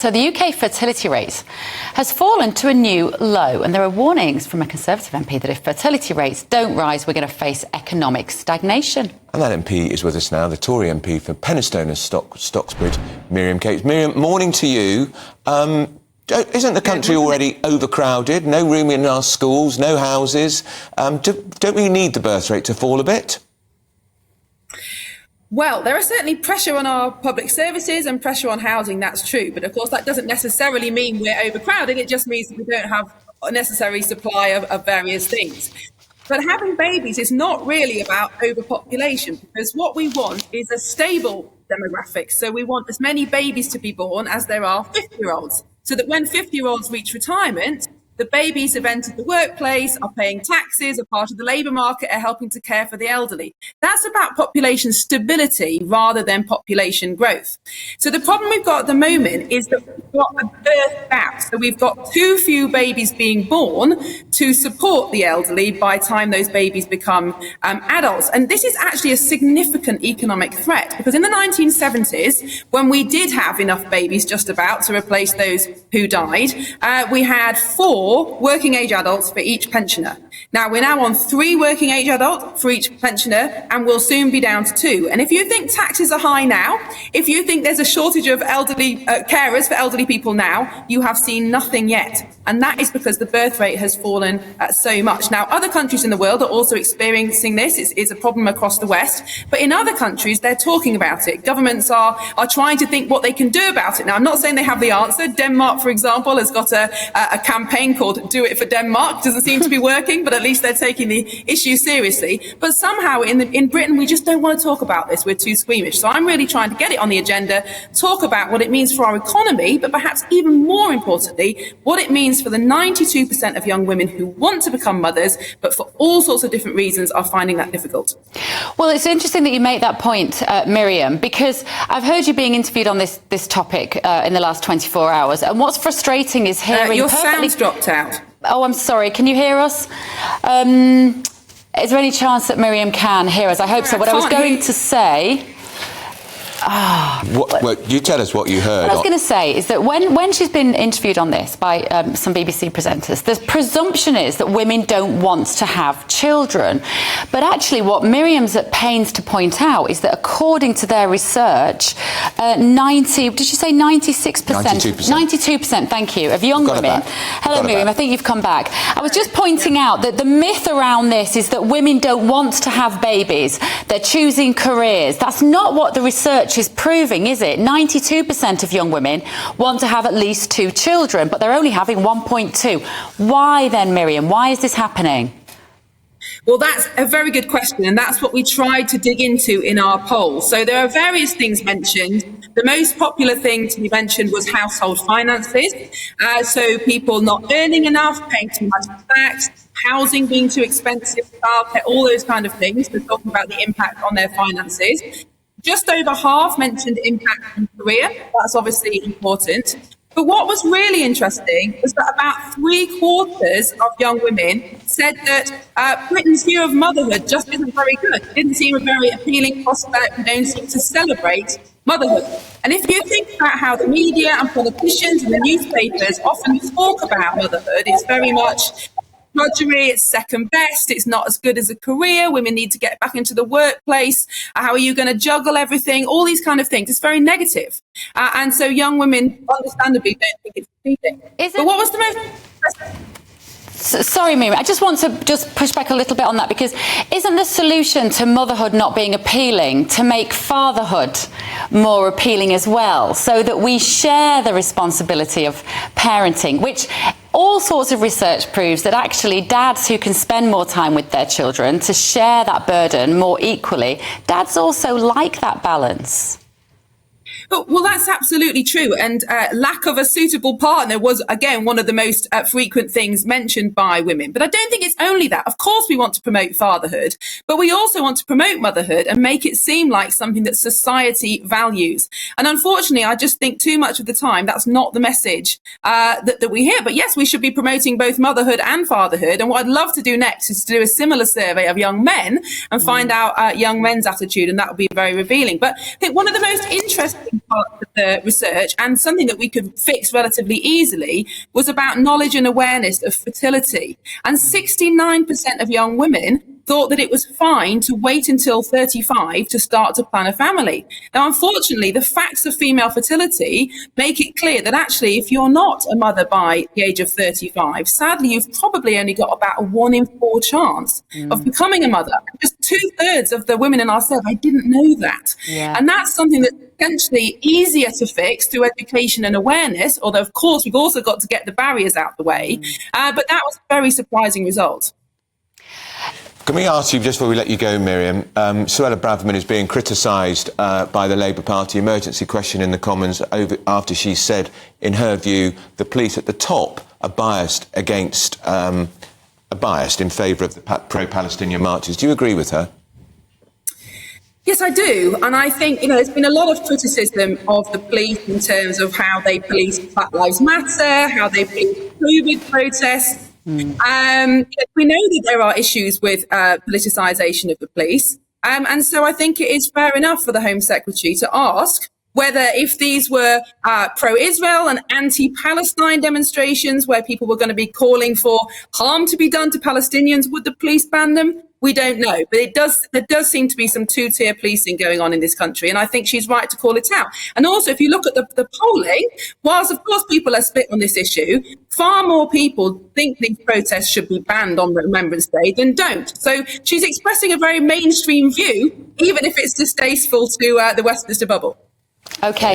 So the UK fertility rate has fallen to a new low, and there are warnings from a Conservative MP that if fertility rates don't rise, we're going to face economic stagnation. And that MP is with us now, the Tory MP for Penistone and Stocksbridge, Miriam Cates. Miriam, morning to you. Isn't the country already overcrowded? No room in our schools, no houses. Don't we need the birth rate to fall a bit? Well, there is certainly pressure on our public services and pressure on housing, that's true. But of course, that doesn't necessarily mean we're overcrowded. It just means that we don't have a necessary supply of various things. But having babies is not really about overpopulation, because what we want is a stable demographic. So we want as many babies to be born as there are 50-year-olds, so that when 50-year-olds reach retirement, the babies have entered the workplace, are paying taxes, are part of the labour market, are helping to care for the elderly. That's about population stability rather than population growth. So the problem we've got at the moment is that we've got a birth gap. So we've got too few babies being born to support the elderly by the time those babies become adults. And this is actually a significant economic threat, because in the 1970s, when we did have enough babies just about to replace those who died, we had 4 working age adults for each pensioner. Now we're now on 3 working age adults for each pensioner, and we'll soon be down to 2. And if you think taxes are high now, if you think there's a shortage of elderly carers for elderly people now, you have seen nothing yet. And that is because the birth rate has fallen so much. Now, other countries in the world are also experiencing this. It's a problem across the West. But in other countries, they're talking about it. Governments are trying to think what they can do about it. Now, I'm not saying they have the answer. Denmark, for example, has got a campaign called Do It for Denmark. Doesn't seem to be working, but at least they're taking the issue seriously. But somehow in Britain, we just don't want to talk about this. We're too squeamish. So I'm really trying to get it on the agenda, talk about what it means for our economy, but perhaps even more importantly, what it means for the 92% of young women who want to become mothers, but for all sorts of different reasons are finding that difficult. Well, it's interesting that you make that point, Miriam, because I've heard you being interviewed on this topic in the last 24 hours. And what's frustrating is hearing... your sound's dropped out. Oh, I'm sorry. Can you hear us? Is there any chance that Miriam can hear us? I hope so. What I was going to say... Well, you tell us what you heard. What I was going to say is that when she's been interviewed on this by some BBC presenters, the presumption is that women don't want to have children. But actually what Miriam's at pains to point out is that according to their research, 96%? 92%, thank you, of young women... Hello, Miriam, I think you've come back. I was just pointing out that the myth around this is that women don't want to have babies. They're choosing careers. That's not what the research is proving, is it? 92% of young women want to have at least 2 children, but they're only having 1.2. Why then, Miriam? Why is this happening? Well, that's a very good question, and that's what we tried to dig into in our poll. So there are various things mentioned. The most popular thing to be mentioned was household finances. So people not earning enough, paying too much tax, housing being too expensive, childcare, all those kind of things. We're talking about the impact on their finances. Just over half mentioned impact on career. That's obviously important. But what was really interesting was that about 3/4 of young women said that Britain's view of motherhood just isn't very good. It didn't seem a very appealing prospect. We don't seem to celebrate motherhood. And if you think about how the media and politicians and the newspapers often talk about motherhood, it's very much drudgery, it's second best, it's not as good as a career, women need to get back into the workplace, how are you going to juggle everything, all these kind of things. It's very negative. And so young women, understandably, don't think it's appealing. But what was the most... Sorry, Miriam, I just want to push back a little bit on that, because isn't the solution to motherhood not being appealing to make fatherhood more appealing as well, so that we share the responsibility of parenting, which all sorts of research proves that actually dads who can spend more time with their children to share that burden more equally, dads also like that balance. Well, that's absolutely true. And lack of a suitable partner was, again, one of the most frequent things mentioned by women. But I don't think it's only that. Of course, we want to promote fatherhood, but we also want to promote motherhood and make it seem like something that society values. And unfortunately, I just think too much of the time that's not the message that we hear. But yes, we should be promoting both motherhood and fatherhood. And what I'd love to do next is to do a similar survey of young men and find out young men's attitude. And that would be very revealing. But I think one of the most interesting interesting part of the research, and something that we could fix relatively easily, was about knowledge and awareness of fertility. And 69% of young women thought that it was fine to wait until 35 to start to plan a family. Now, unfortunately, the facts of female fertility make it clear that actually, if you're not a mother by the age of 35, sadly, you've probably only got about a 1 in 4 chance of becoming a mother. Just 2/3 of the women in our survey didn't know that. Yeah. And that's something that's potentially easier to fix through education and awareness, although, of course, we've also got to get the barriers out the way. But that was a very surprising result. Can we ask you, just before we let you go, Miriam, Suella Braverman is being criticised by the Labour Party emergency question in the Commons after she said, in her view, the police at the top are biased in favour of the pro-Palestinian marches. Do you agree with her? Yes, I do. And I think, there's been a lot of criticism of the police in terms of how they police Black Lives Matter, how they police COVID protests. We know that there are issues with politicisation of the police. And so I think it is fair enough for the Home Secretary to ask whether, if these were pro-Israel and anti-Palestine demonstrations where people were going to be calling for harm to be done to Palestinians, would the police ban them? We don't know. But there does seem to be some two-tier policing going on in this country. And I think she's right to call it out. And also, if you look at the polling, whilst, of course, people are split on this issue, far more people think these protests should be banned on Remembrance Day than don't. So she's expressing a very mainstream view, even if it's distasteful to the Westminster bubble. OK.